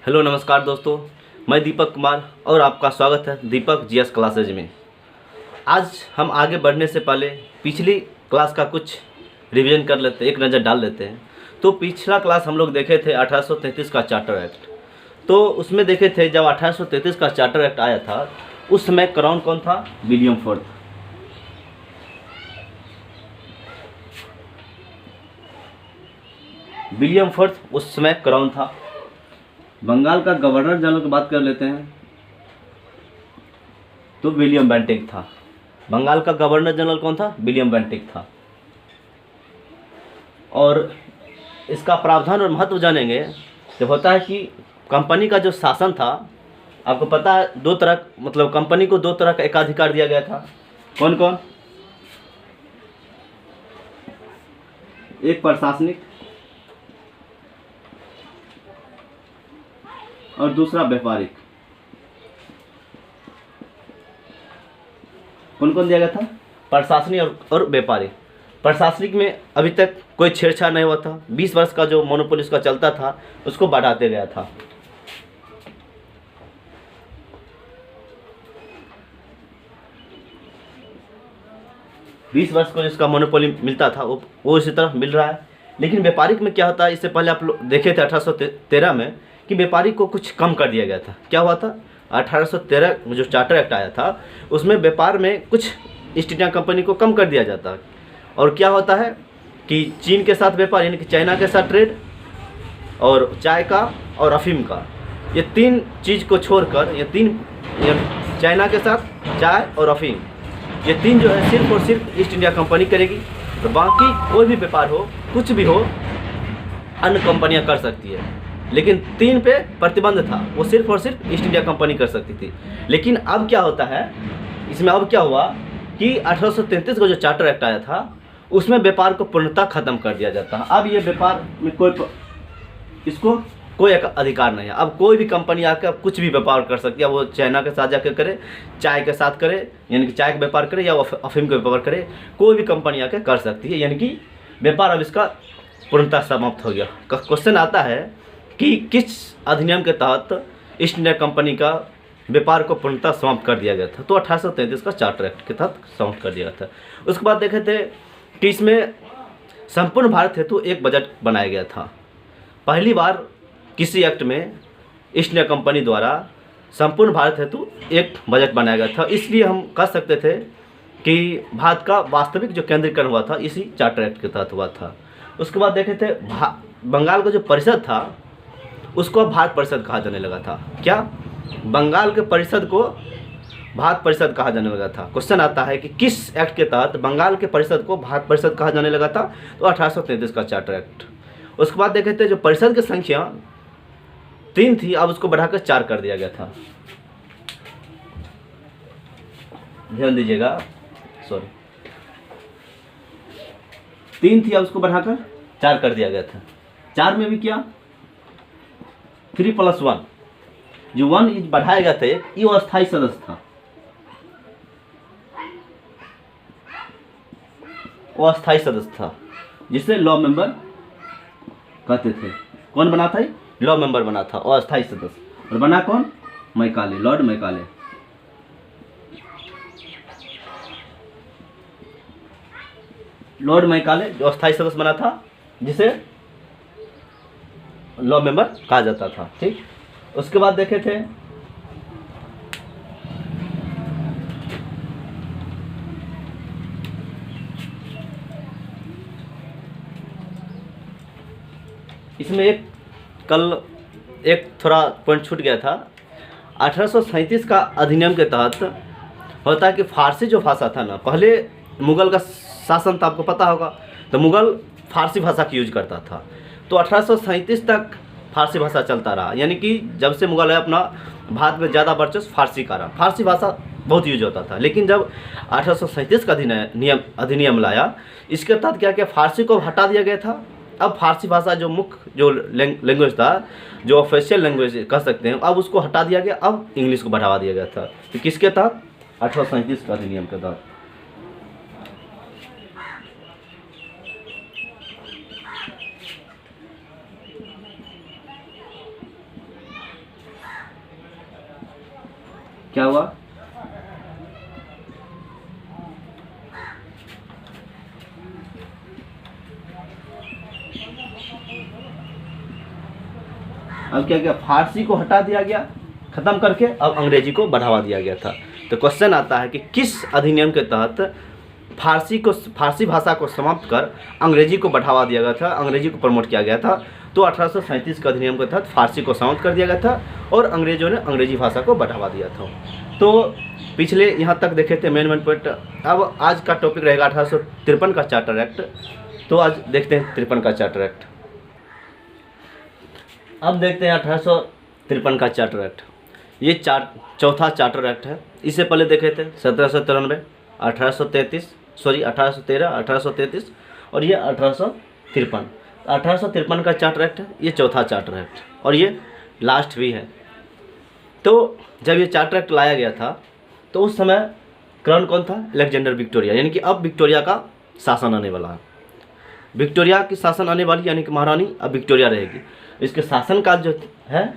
Hello नमस्कार दोस्तों, मैं दीपक कुमार और आपका स्वागत है दीपक जीएस क्लासेज में। आज हम आगे बढ़ने से पहले पिछली क्लास का कुछ रिवीजन कर लेते हैं, एक नज़र डाल लेते हैं। तो पिछला क्लास हम लोग देखे थे 1833 का चार्टर एक्ट। तो उसमें देखे थे जब 1833 का चार्टर एक्ट आया था उस समय क्राउन कौन था? William fourth. विलियम फोर्थ उस समय क्राउन था। बंगाल का गवर्नर जनरल की बात कर लेते हैं तो विलियम बेंटिक था। बंगाल का गवर्नर जनरल कौन था? विलियम बेंटिक था। और इसका प्रावधान और महत्व जानेंगे जब होता है कि कंपनी का जो शासन था, आपको पता है दो तरह, मतलब कंपनी को दो तरह का एकाधिकार दिया गया था। कौन कौन? एक प्रशासनिक और दूसरा व्यापारिक। कौन कौन दिया गया था? प्रशासनिक और व्यापारिक। प्रशासनिक में अभी तक कोई छेड़छाड़ नहीं हुआ था। 20 वर्ष का जो मोनोपोली उसका चलता था उसको बढ़ाते गया था। बीस वर्ष को जिसका मोनोपोली मिलता था वो इसी तरह मिल रहा है। लेकिन व्यापारिक में क्या होता है, इससे पहले आप लोग देखे थे 1813 में कि व्यापारिक को कुछ कम कर दिया गया था। क्या हुआ था? 1813 में जो चार्टर एक्ट आया था उसमें व्यापार में कुछ ईस्ट इंडिया कंपनी को कम कर दिया जाता है। और क्या होता है कि चीन के साथ व्यापार, यानी कि चाइना के साथ ट्रेड, और चाय का और अफीम का, ये तीन चीज़ को छोड़कर चाइना के साथ चाय और अफीम, ये तीन जो है सिर्फ और सिर्फ ईस्ट इंडिया कंपनी करेगी। तो बाकी कोई भी व्यापार हो, कुछ भी हो, अन्य कंपनियां कर सकती है। लेकिन तीन पे प्रतिबंध था, वो सिर्फ और सिर्फ ईस्ट इंडिया कंपनी कर सकती थी। लेकिन अब क्या होता है, इसमें अब क्या हुआ कि 1833 का जो चार्टर एक्ट आया था उसमें व्यापार को पूर्णतः खत्म कर दिया जाता है। अब ये व्यापार में इसको कोई अधिकार नहीं है। अब कोई भी कंपनी आकर अब कुछ भी व्यापार कर सकती है। वो चाइना के साथ जाकर करे, चाय के साथ करे, यानी कि चाय का व्यापार करे, या अफीम का व्यापार करे, कोई भी कंपनी आकर कर सकती है। यानी कि व्यापार अब इसका पूर्णतः समाप्त हो गया। क्वेश्चन आता है कि किस अधिनियम के तहत ईस्ट इंडिया कंपनी का व्यापार को पूर्णतः समाप्त कर दिया गया था? तो 1833 का चार्टर एक्ट के तहत समाप्त कर दिया गया था। उसके बाद देखे थे कि इसमें संपूर्ण भारत हेतु एक बजट बनाया गया था। पहली बार किसी एक्ट में ईस्ट इंडिया कंपनी द्वारा संपूर्ण भारत हेतु एक बजट बनाया गया था। इसलिए हम कह सकते थे कि भारत का वास्तविक जो केंद्रीकरण हुआ था इसी चार्टर एक्ट के तहत हुआ था। उसके बाद देखे थे बंगाल का जो परिषद था उसको भारत परिषद कहा जाने लगा था। क्या? बंगाल के परिषद को भारत परिषद कहा जाने लगा था। क्वेश्चन आता है कि किस एक्ट के तहत बंगाल के परिषद को भारत परिषद कहा जाने लगा था? तो 1833 का चार्टर एक्ट। उसके बाद देखे थे जो परिषद की संख्या 3 थी, अब उसको बढ़ाकर 4 कर दिया गया था। ध्यान दीजिएगा, सॉरी, 3 थी, अब उसको बढ़ाकर 4 कर दिया गया था। 4 में भी क्या 3+1, जो 1 बढ़ाया गया था, ये अस्थायी सदस्य था। वो अस्थायी सदस्य था जिसे लॉ मेंबर कहते थे। कौन बना था? लॉ मेंबर बना था, अस्थायी सदस्य। और बना कौन? Macaulay, Lord Macaulay. Lord Macaulay जो अस्थायी सदस्य बना था, जिसे लॉ मेंबर कहा जाता था। ठीक, उसके बाद देखे थे इसमें एक थोड़ा पॉइंट छूट गया था। 1837 का अधिनियम के तहत होता है कि फारसी जो भाषा था ना, पहले मुगल का शासन था, आपको पता होगा, तो मुगल फारसी भाषा की यूज करता था। तो 1837 तक फारसी भाषा चलता रहा। यानी कि जब से मुगल है अपना भारत में ज़्यादा वर्चस्व फारसी का रहा, फारसी भाषा बहुत यूज होता था। लेकिन जब 1837 का अधिनियम लाया, इसके तहत क्या फारसी को हटा दिया गया था। अब फारसी भाषा जो मुख्य जो लैंग्वेज था, जो ऑफिशियल लैंग्वेज कह सकते हैं, अब उसको हटा दिया गया। अब इंग्लिश को बढ़ावा दिया गया था। तो किसके तहत? 1837 का अधिनियम के तहत। क्या हुआ? अब क्या किया? फारसी को हटा दिया गया खत्म करके, अब अंग्रेजी को बढ़ावा दिया गया था। तो क्वेश्चन आता है कि किस अधिनियम के तहत फारसी भाषा को समाप्त कर अंग्रेजी को बढ़ावा दिया गया था, अंग्रेजी को प्रमोट किया गया था? तो 1837 के अधिनियम के तहत फारसी को समाप्त कर दिया गया था और अंग्रेजों ने अंग्रेजी भाषा को बढ़ावा दिया था। तो पिछले यहाँ तक देखे थे मेन पॉइंट। अब आज का टॉपिक रहेगा 1853 का चार्टर एक्ट। तो आज देखते हैं 53 का चार्टर एक्ट। अब देखते हैं 1853 का चार्टर एक्ट। ये चौथा चार्टर एक्ट है। इससे पहले देखे थे 1793, 1833, 1813, 1833 और ये 1853। 1853 का चार्टर एक्ट है, ये चौथा चार्टर एक्ट और ये लास्ट भी है। तो जब ये चार्टर एक्ट लाया गया था तो उस समय क्राउन कौन था? अलेक्जेंडर विक्टोरिया, यानी कि अब विक्टोरिया का शासन आने वाला है। विक्टोरिया की शासन आने वाली, यानी कि महारानी अब विक्टोरिया रहेगी। इसके शासनकाल जो है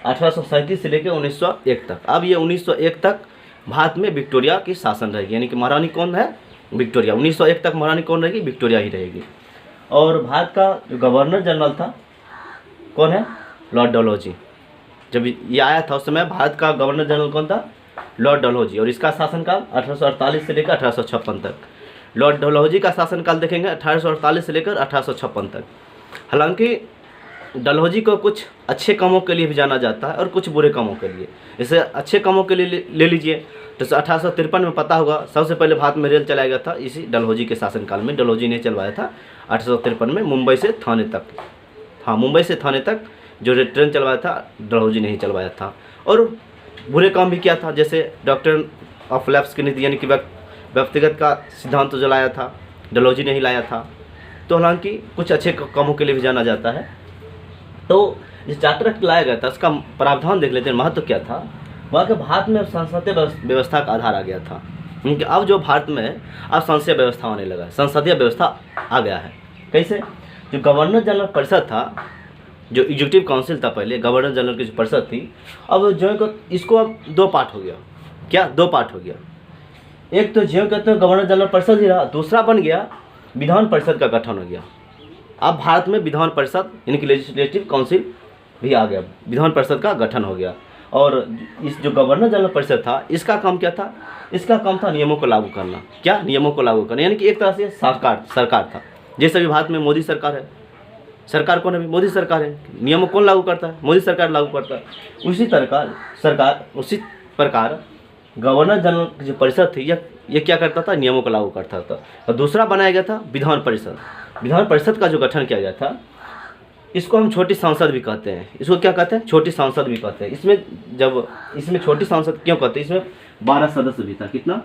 1837 से लेकर 1901 तक। अब ये 1901 तक भारत में विक्टोरिया की शासन रहेगी, यानी कि महारानी कौन है? विक्टोरिया। 1901 तक महारानी कौन रहेगी? विक्टोरिया ही रहेगी। और भारत का जो गवर्नर जनरल था कौन है? लॉर्ड डलहौजी। जब ये आया था उस समय भारत का गवर्नर जनरल कौन था? लॉर्ड डलहौजी। और इसका शासनकाल 1848 से लेकर 1856 तक। लॉर्ड डलहौजी का शासनकाल देखेंगे 1848 से लेकर 1856 तक। हालांकि डलहौजी को कुछ अच्छे कामों के लिए भी जाना जाता है और कुछ बुरे कामों के लिए। जैसे अच्छे कामों के लिए ले लीजिए तो 1853 में पता होगा सबसे पहले भारत में रेल चलाया गया था इसी डलहौजी के शासनकाल में। डलहौजी ने चलवाया था 1853 में मुंबई से थाने तक। हाँ, मुंबई से थाने तक जो ट्रेन चलवाया था डलहौजी ने ही चलवाया था। और बुरे काम भी किया था, जैसे डॉक्टर ऑफ लैप्स की नीति, यानी कि व्यक्तिगत का सिद्धांत जो लाया था डलहौजी ने ही लाया था। तो हालांकि कुछ अच्छे कामों के लिए भी जाना जाता है। तो जिस चार्टर एक्ट लाया गया था उसका प्रावधान देख लेते हैं, महत्व क्या था। वहाँ के भारत में संसदीय व्यवस्था का आधार आ गया था, क्योंकि अब जो भारत में अब संसदीय व्यवस्था होने लगा है, संसदीय व्यवस्था आ गया है। कैसे? जो गवर्नर जनरल परिषद था, जो एग्जीक्यूटिव काउंसिल था पहले, गवर्नर जनरल की जो परिषद थी, अब जो इसको अब दो पार्ट हो गया। क्या? दो पार्ट हो गया। एक तो जो कहते हैं गवर्नर जनरल परिषद ही रहा, दूसरा बन गया विधान परिषद का गठन हो गया। अब भारत में विधान परिषद यानी कि लेजिस्लेटिव काउंसिल भी आ गया, विधान परिषद का गठन हो गया। और इस जो गवर्नर जनरल परिषद था इसका काम क्या था? इसका काम था नियमों को लागू करना। क्या? नियमों को लागू करना, यानी कि एक तरह से सरकार था। जैसे अभी भारत में मोदी सरकार है, सरकार कौन है? मोदी सरकार है। नियमों कौन लागू करता है? मोदी सरकार लागू करता है। उसी प्रकार गवर्नर जनरल की जो परिषद थी ये क्या करता था? नियमों को लागू करता था। और दूसरा बनाया गया था विधान परिषद। विधान परिषद का जो गठन किया गया था इसको हम छोटी संसद भी कहते हैं। इसको क्या कहते हैं? छोटी संसद भी कहते हैं। इसमें छोटी संसद क्यों कहते हैं? इसमें 12 सदस्य भी था। कितना?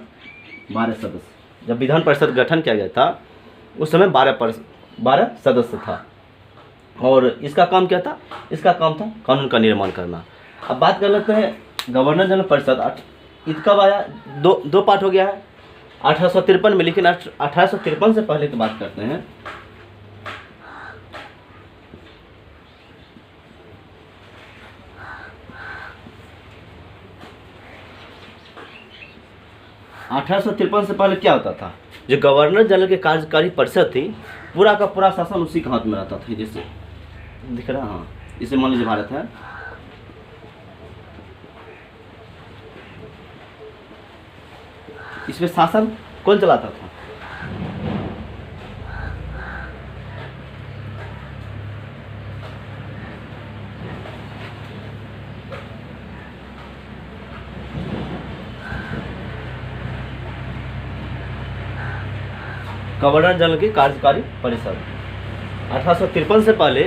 12 सदस्य। जब विधान परिषद गठन किया गया था उस समय 12 सदस्य था। और इसका काम क्या था? इसका काम था कानून का निर्माण करना। अब बात कर लेते हैं गवर्नर जनरल परिषद। कब आया? दो पार्ट हो गया है 1853 में। लेकिन 1853 से पहले की बात करते हैं। से पहले क्या होता था? जो गवर्नर जनरल की कार्यकारी परिषद थी पूरा का पूरा शासन उसी के हाथ में रहता था। जैसे दिख रहा है, हाँ, इसे मान लीजिए भारत है। इसमें शासन कौन चलाता था? गवर्नर जनरल की कार्यकारी परिषद। 1853 से पहले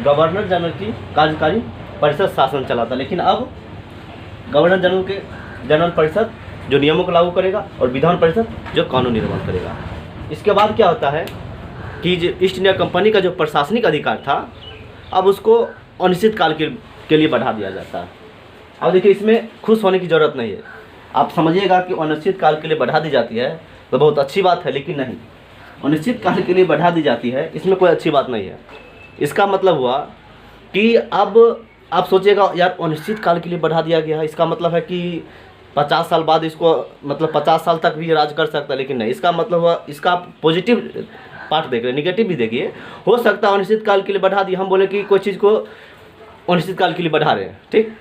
गवर्नर जनरल की कार्यकारी परिषद शासन चलाता, लेकिन अब गवर्नर जनरल परिषद जो नियमों को लागू करेगा और विधान परिषद जो कानून निर्माण करेगा। इसके बाद क्या होता है कि जो ईस्ट इंडिया कंपनी का जो प्रशासनिक अधिकार था अब उसको अनिश्चित काल के लिए बढ़ा दिया जाता है। अब देखिए, इसमें खुश होने की ज़रूरत नहीं है। आप समझिएगा कि अनिश्चित काल के लिए बढ़ा दी जाती है तो बहुत अच्छी बात है, लेकिन नहीं, अनिश्चित काल के लिए बढ़ा दी जाती है इसमें कोई अच्छी बात नहीं है। इसका मतलब हुआ कि अब आप सोचिएगा यार अनिश्चित काल के लिए बढ़ा दिया गया है, इसका मतलब है कि 50 साल बाद इसको मतलब 50 साल तक भी राज कर सकता है, लेकिन नहीं, इसका मतलब हुआ, इसका पॉजिटिव पार्ट देख रहे हैं, निगेटिव भी देखिए। हो सकता है अनिश्चित काल के लिए बढ़ा दिए, हम बोले कि कोई चीज़ को अनिश्चित काल के लिए बढ़ा रहे हैं, ठीक,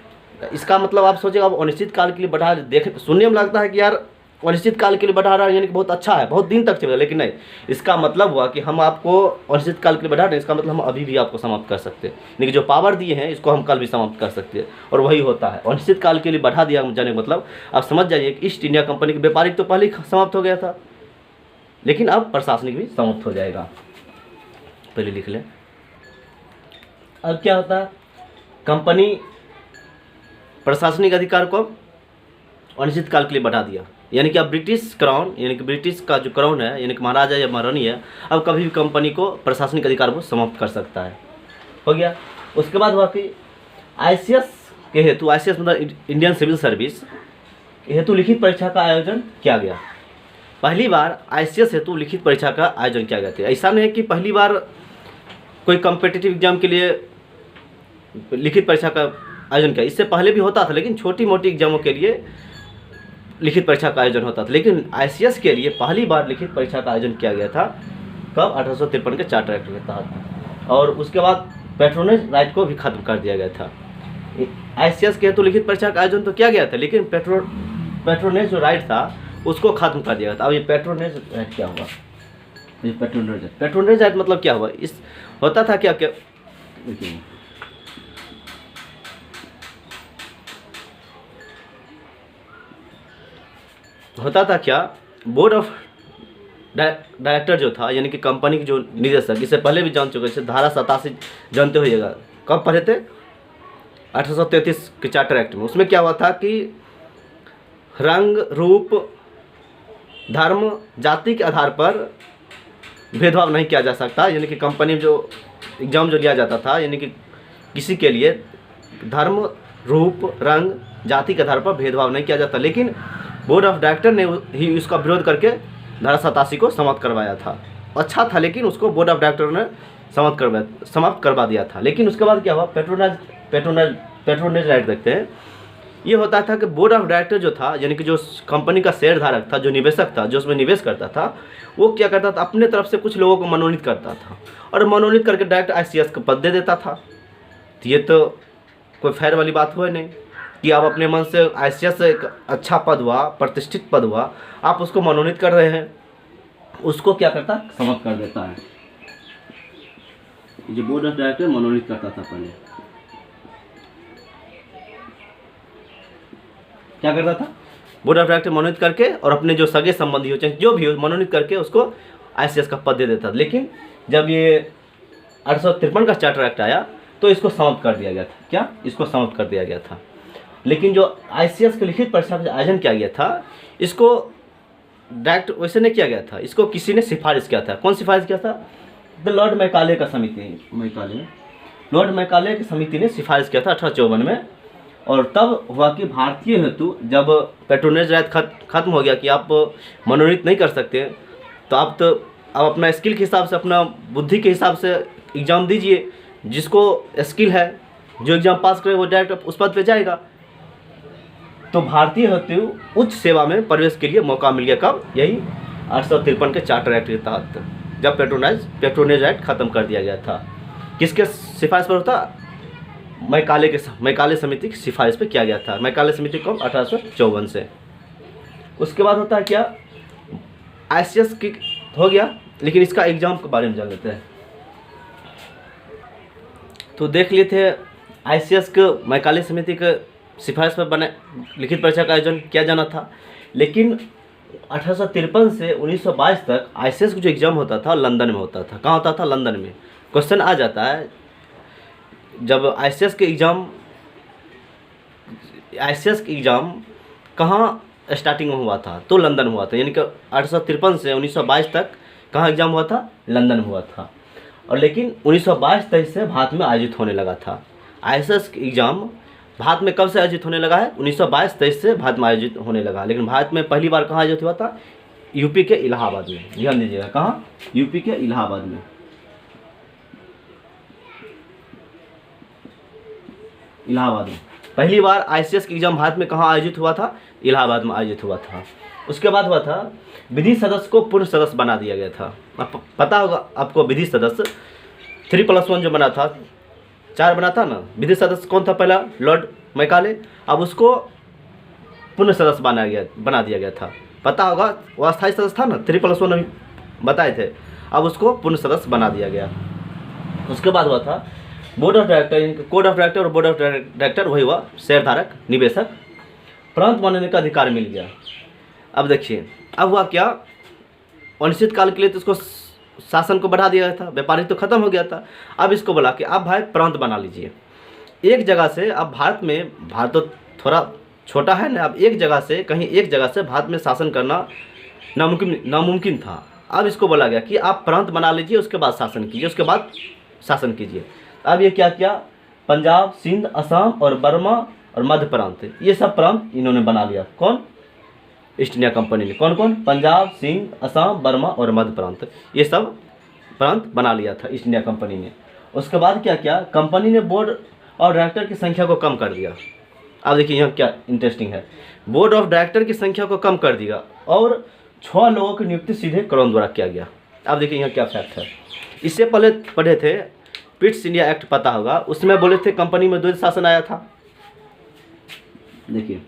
इसका मतलब आप सोचिए आप अनिश्चित काल के लिए बढ़ा, देख सुनने में लगता है कि यार अनिश्चित काल के लिए बढ़ा रहा है यानी कि बहुत अच्छा है, बहुत दिन तक चलेगा, लेकिन नहीं, इसका मतलब हुआ कि हम आपको अनिश्चित काल के लिए बढ़ा रहे हैं, इसका मतलब हम अभी भी आपको समाप्त कर सकते हैं, लेकिन जो पावर दिए हैं इसको हम कल भी समाप्त कर सकते हैं। और वही होता है, अनिश्चित काल के लिए बढ़ा दिया जाने का मतलब आप समझ जाइए कि ईस्ट इंडिया कंपनी के व्यापारिक तो पहले ही समाप्त हो गया था, लेकिन अब प्रशासनिक भी समाप्त हो जाएगा। पहले लिख लें। अब क्या होता है, कंपनी प्रशासनिक अधिकार को अनिश्चित काल के लिए बढ़ा दिया, यानी कि अब ब्रिटिश क्राउन, यानी कि ब्रिटिश का जो क्राउन है, यानी कि महाराजा या महारानी है, अब कभी भी कंपनी को प्रशासनिक अधिकार को समाप्त कर सकता है। हो गया। उसके बाद हुआ कि ICS के हेतु, ICS मतलब इंडियन सिविल सर्विस हेतु लिखित परीक्षा का आयोजन किया गया। पहली बार ICS हेतु लिखित परीक्षा का आयोजन किया गया था। ऐसा नहीं है कि पहली बार कोई कॉम्पिटिटिव एग्जाम के लिए लिखित परीक्षा का आयोजन किया, इससे पहले भी होता था, लेकिन छोटी मोटी एग्जामों के लिए लिखित परीक्षा का आयोजन होता था, लेकिन ICS के लिए पहली बार लिखित परीक्षा का आयोजन किया गया था। कब? 1853 के चार्टर एक्ट के तहत। और उसके बाद पैट्रोनेज राइट को भी खत्म कर दिया गया था। ICS के हेतु लिखित परीक्षा का आयोजन तो किया गया था, लेकिन पैट्रोनेज जो राइट था उसको खत्म कर दिया गया था। अब ये पैट्रोनेज राइट क्या हुआ? ये पैट्रोनेज राइट मतलब क्या हुआ? इस होता था क्या होता था क्या, बोर्ड ऑफ डायरेक्टर जो था, यानी कि कंपनी के जो निदेशक, इससे पहले भी जान चुके थे, धारा 87 जानते होइएगा, कब पढ़े थे? 1833 के चार्टर एक्ट में। उसमें क्या हुआ था कि रंग, रूप, धर्म, जाति के आधार पर भेदभाव नहीं किया जा सकता, यानी कि कंपनी में जो एग्जाम जो लिया जाता था, यानी कि किसी के लिए धर्म, रूप, रंग, जाति के आधार पर भेदभाव नहीं किया जाता, लेकिन बोर्ड ऑफ डायरेक्टर ने ही इसका विरोध करके धारा 87 को समाप्त करवाया था। अच्छा था, लेकिन उसको बोर्ड ऑफ डायरेक्टर ने समाप्त करवा दिया था। लेकिन उसके बाद क्या हुआ? पैट्रोनेज राइट देखते हैं। ये होता था कि बोर्ड ऑफ डायरेक्टर जो था, यानी कि जो कंपनी का शेयर धारक था, जो निवेशक था, जो उसमें निवेश करता था, वो क्या करता था, अपने तरफ से कुछ लोगों को मनोनीत करता था, और मनोनीत करके डायरेक्ट ICS को पद दे देता था। तो ये तो कोई फेयर वाली बात हुआ नहीं कि आप अपने मन से ICS से एक अच्छा पद हुआ, प्रतिष्ठित पद हुआ, आप उसको मनोनीत कर रहे हैं, उसको क्या करता? समाप्त कर देता है। जो बोर्ड ऑफ डायरेक्टर मनोनीत करता था पहले, क्या करता था? बोर्ड ऑफ डायरेक्टर मनोनीत करके, और अपने जो सगे संबंधी हो चाहे जो भी हो, मनोनीत करके उसको ICS का पद दे देता था। लेकिन जब ये 1853 का चार्टर एक्ट आया तो इसको समाप्त कर दिया गया था। क्या? इसको समाप्त कर दिया गया था। लेकिन जो ICS के लिखित परीक्षा का आयोजन किया गया था, इसको डायरेक्ट वैसे नहीं किया गया था, इसको किसी ने सिफारिश किया था। कौन सिफारिश किया था? द लॉर्ड मैकाले का समिति, लॉर्ड मैकाले की समिति ने सिफारिश किया था 1854 में। और तब हुआ कि भारतीय हेतु जब पैट्रोनेज राइट खत्म हो गया कि आप मनोनीत नहीं कर सकते, तो आप अपना स्किल के हिसाब से, अपना बुद्धि के हिसाब से एग्ज़ाम दीजिए, जिसको स्किल है, जो एग्ज़ाम पास करे वो डायरेक्ट उस पद पे जाएगा। तो भारतीय हेतु उच्च सेवा में प्रवेश के लिए मौका मिल गया। कब? यही 1853 के चार्टर एक्ट के तहत, जब पैट्रोनेज एक्ट खत्म कर दिया गया था। किसके सिफारिश पर होता? मैकाले समिति की सिफारिश पे किया गया था। मैकाले समिति कब? 1854 से। उसके बाद होता है क्या? ICS की हो गया, लेकिन इसका एग्जाम के बारे में जान लेते हैं। तो देख लिए थे ICS के मैकाले समिति के सिफारिश पर बने लिखित परीक्षा का आयोजन किया जाना था। लेकिन 1853 से 1922 तक ICS का जो एग्ज़ाम होता था लंदन में होता था। कहाँ होता था? लंदन में। क्वेश्चन आ जाता है, जब ICS के एग्ज़ाम कहाँ स्टार्टिंग में हुआ था? तो लंदन हुआ था। यानी कि 1853 से 1922 तक कहाँ एग्ज़ाम हुआ था? लंदन में हुआ था। और लेकिन 1922-23 से भारत में आयोजित होने लगा था। ICS एग्ज़ाम भारत में कब से आयोजित होने लगा है? 1922-23 से भारत में आयोजित होने लगा। लेकिन भारत में पहली बार कहाँ आयोजित हुआ था? यूपी के इलाहाबाद में। ध्यान दीजिएगा, कहाँ? यूपी के इलाहाबाद में। इलाहाबाद में पहली बार ICS की एग्जाम भारत में कहाँ आयोजित हुआ था? इलाहाबाद में आयोजित हुआ था। उसके बाद हुआ था विधि सदस्य को पूर्ण सदस्य बना दिया गया था। अब पता होगा आपको, विधि सदस्य 3+1 जो बना था, 4 बना था ना। विधि सदस्य कौन था? पहला लॉर्ड मैकाले। अब उसको पूर्ण सदस्य बना दिया गया था। पता होगा वो अस्थायी सदस्य था ना, 3+1 अभी बताए थे। अब उसको पूर्ण सदस्य बना दिया गया। उसके बाद हुआ था board of director, code of director और बोर्ड ऑफ डायरेक्टर, वही हुआ शेयरधारक, निवेशक, प्रांत बनाने का अधिकार मिल गया। अब देखिए अब हुआ क्या, अनिश्चित काल के लिए तो इसको शासन को बढ़ा दिया गया था, व्यापारी तो खत्म हो गया था। अब इसको बोला कि आप भाई प्रांत बना लीजिए एक जगह से। अब भारत तो थोड़ा छोटा है ना, अब एक जगह से भारत में शासन करना नामुमकिन था। अब इसको बोला गया कि आप प्रांत बना लीजिए, उसके बाद शासन कीजिए। अब ये क्या किया, पंजाब, सिंध, असम और बर्मा और मध्य प्रांत, ये सब प्रांत इन्होंने बना लिया। कौन? ईस्ट इंडिया कंपनी ने। कौन कौन? पंजाब, सिंध, असम, बर्मा और मध्य प्रांत, ये सब प्रांत बना लिया था ईस्ट इंडिया कंपनी ने। उसके बाद क्या किया, कंपनी ने बोर्ड और डायरेक्टर की संख्या को कम कर दिया। अब देखिए यहाँ क्या इंटरेस्टिंग है, बोर्ड ऑफ डायरेक्टर की संख्या को कम कर दिया और 6 लोगों की नियुक्ति सीधे क्राउन द्वारा किया गया। अब देखिए यहाँ क्या फैक्ट है। इससे पहले पढ़े थे पिट्स इंडिया एक्ट, पता होगा, उसमें बोले थे कंपनी में द्वैध शासन आया था। देखिए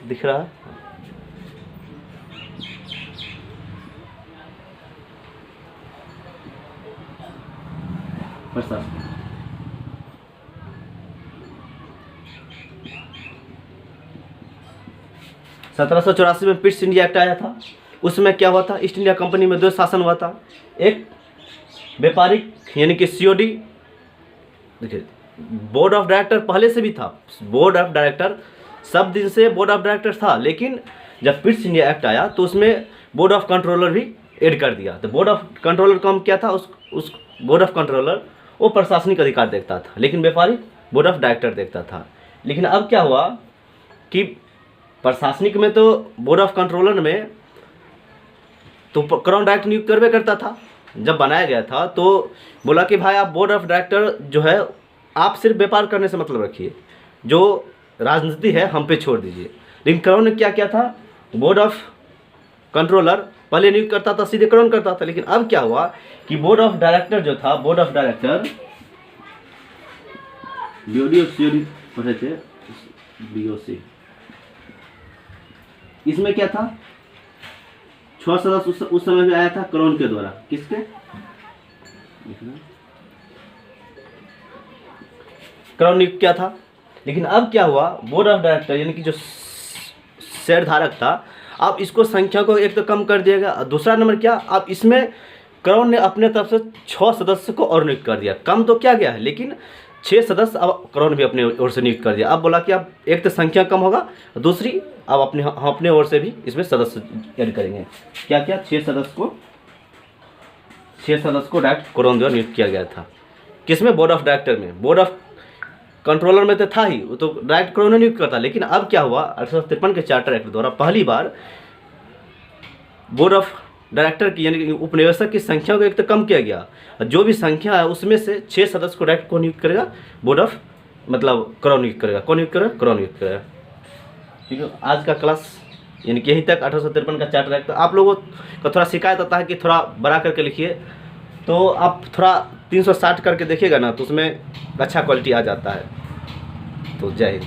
दिख रहा है, प्रशासन। 1784 में पिट्स इंडिया एक्ट आया था। उसमें क्या हुआ था, ईस्ट इंडिया कंपनी में 2 शासन हुआ था। एक व्यापारिक यानी कि COD, देखिए बोर्ड ऑफ डायरेक्टर पहले से भी था, बोर्ड ऑफ डायरेक्टर सब दिन से बोर्ड ऑफ डायरेक्टर था, लेकिन जब पिट्स इंडिया एक्ट आया तो उसमें बोर्ड ऑफ कंट्रोलर भी ऐड कर दिया। तो बोर्ड ऑफ कंट्रोलर काम क्या था, उस बोर्ड ऑफ कंट्रोलर वो प्रशासनिक अधिकार देखता था, लेकिन व्यापारी बोर्ड ऑफ डायरेक्टर देखता था। लेकिन अब क्या हुआ कि प्रशासनिक में तो बोर्ड ऑफ कंट्रोलर में तो क्राउन डायरेक्टर नियुक्त करवे करता था। जब बनाया गया था तो बोला कि भाई आप बोर्ड ऑफ डायरेक्टर जो है आप सिर्फ व्यापार करने से मतलब रखिए, जो राजनीति है हम पे छोड़ दीजिए। लेकिन क्राउन ने क्या किया था, बोर्ड ऑफ कंट्रोलर पहले नियुक्त करता था, सीधे क्राउन करता था। लेकिन अब क्या हुआ कि बोर्ड ऑफ डायरेक्टर जो था, बोर्ड ऑफ डायरेक्टर BOD और COD पढ़े थे, BOC, इसमें क्या था, 6 सदस्य उस समय भी आया था क्राउन के द्वारा। किसके? क्राउन नियुक्त किया था। लेकिन अब क्या हुआ, बोर्ड ऑफ डायरेक्टर यानी कि जो शेयरधारक था, अब इसको संख्या को एक तो कम कर दिया गया, दूसरा नंबर क्या, अब इसमें क्राउन ने अपने तरफ से 6 सदस्य को और नियुक्त कर दिया। कम तो क्या गया है, लेकिन 6 सदस्य अब क्राउन भी अपने ओर से नियुक्त कर दिया। अब बोला कि अब एक तो संख्या कम होगा, दूसरी अब हम अपने ओर से भी इसमें सदस्य ऐड करेंगे। क्या क्या, 6 सदस्य को डायरेक्ट क्राउन द्वारा नियुक्त किया गया था। किसमें? बोर्ड ऑफ डायरेक्टर में। बोर्ड ऑफ कंट्रोलर में तो था ही, वो तो डायरेक्ट क्राउन ने नियुक्त करता। लेकिन अब क्या हुआ, 1853 के चार्टर एक्ट द्वारा पहली बार बोर्ड ऑफ डायरेक्टर की यानी उपनिवेशक की संख्या को एक तो कम किया गया, जो भी संख्या है उसमें से 6 सदस्य को डायरेक्ट को नियुक्त करेगा, बोर्ड ऑफ मतलब क्राउन नियुक्त करेगा। कौन नियुक्त करेगा? क्राउन नियुक्त करेगा। ठीक है, आज का क्लास यानी कि यहीं तक 1853 का चार्टर एक्ट। आप लोगों का थोड़ा शिकायत आता है कि थोड़ा बड़ा करके लिखिए, तो आप थोड़ा 360 करके देखिएगा ना, तो उसमें अच्छा क्वालिटी आ जाता है। तो जय हिंद।